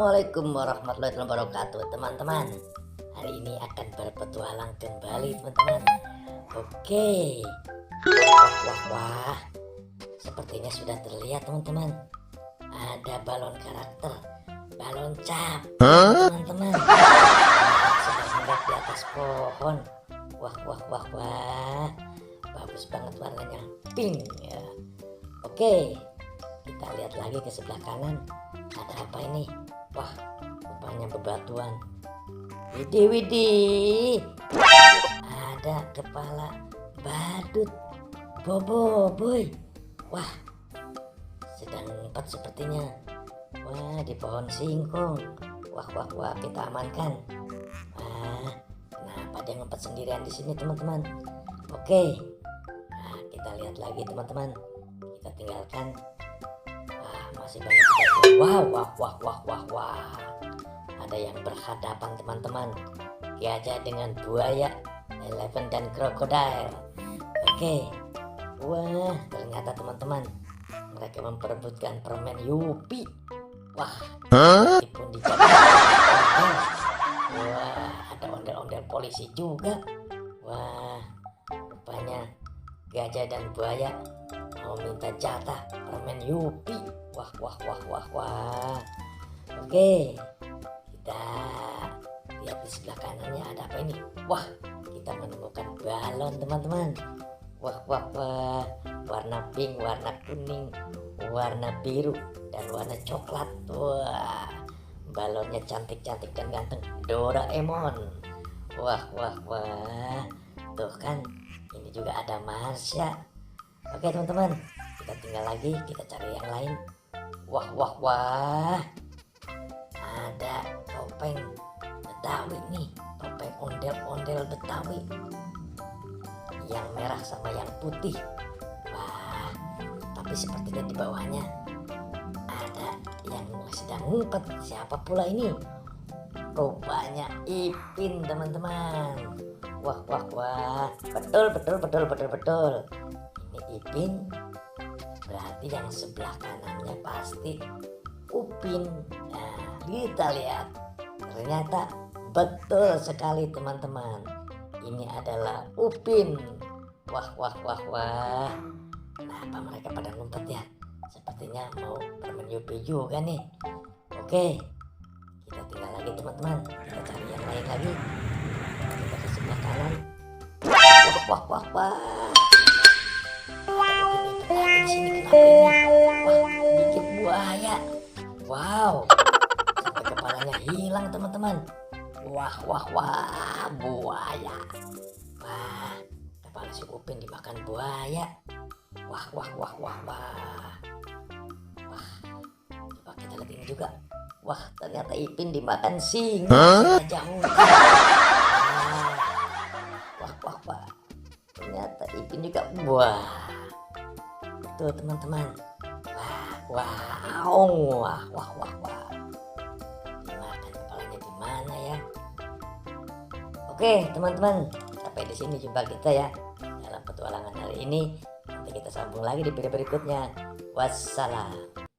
Assalamualaikum warahmatullahi wabarakatuh teman-teman. Hari ini akan berpetualang kembali teman-teman. Oke. Wah. Sepertinya sudah terlihat teman-teman. Ada balon karakter, balon cap teman-teman. Sedang hendak di atas pohon. Wah. Bagus banget warnanya pink ya. Oke. Kita lihat lagi ke sebelah kanan. Ada apa ini? Wah, rupanya bebatuan. Widih. Ada kepala badut. Boboiboy. Wah, sedang ngumpet sepertinya. Wah, di pohon singkong. Wah, kita amankan. Wah, kenapa dia ngumpet sendirian di sini teman-teman? Oke. Nah, kita lihat lagi teman-teman. Kita tinggalkan. Masih banyak. Wah. Ada yang berhadapan teman-teman. Gajah dengan buaya, elephant dan krokodil. Oke. Wah, ternyata teman-teman mereka memperebutkan permen Yupi. Wah, pun dijaga. Wah, ada ondel-ondel polisi juga. Wah, rupanya gajah dan buaya mau minta jatah permen Yupi. Wah. Oke, kita lihat di sebelah kanannya ada apa ini? Wah, kita menemukan balon teman-teman. Wah. Warna pink, warna kuning, warna biru, dan warna coklat. Wah, balonnya cantik-cantik dan ganteng. Doraemon. Wah. Tuh kan, ini juga ada Marsha. Oke teman-teman, kita tinggal lagi, kita cari yang lain. Wah. Ada topeng Betawi nih, topeng ondel-ondel Betawi. Yang merah sama yang putih. Wah, tapi sepertinya di bawahnya ada yang sedang ngumpet. Siapa pula ini? Rupanya Ipin teman-teman. Wah. Betul. Ini Ipin. Berarti yang sebelah kanannya pasti Upin. Nah, kita lihat. Ternyata betul sekali teman-teman. Ini adalah Upin. Wah. Kenapa mereka pada ngumpet ya? Sepertinya mau permen Yupi juga nih. Oke. Kita tinggal lagi teman-teman. Kita cari yang lain lagi. Kita ke sebelah kanan. Wah. Di sini kenapa ini? Wah, dikit buaya. Wow. Sampai kepalanya hilang teman-teman. Wah, buaya. Wah, kepala si Upin dimakan buaya. Wah. Coba kita lihat ini juga. Wah, ternyata Ipin dimakan singa. Jauh. Wah. Ternyata Ipin juga. Wah. Tuh teman-teman. Wah. Dimakan kepalanya di mana ya? Oke teman-teman, sampai di sini jumpa kita ya dalam petualangan hari ini. Nanti kita sambung lagi di video berikutnya. Wassalam.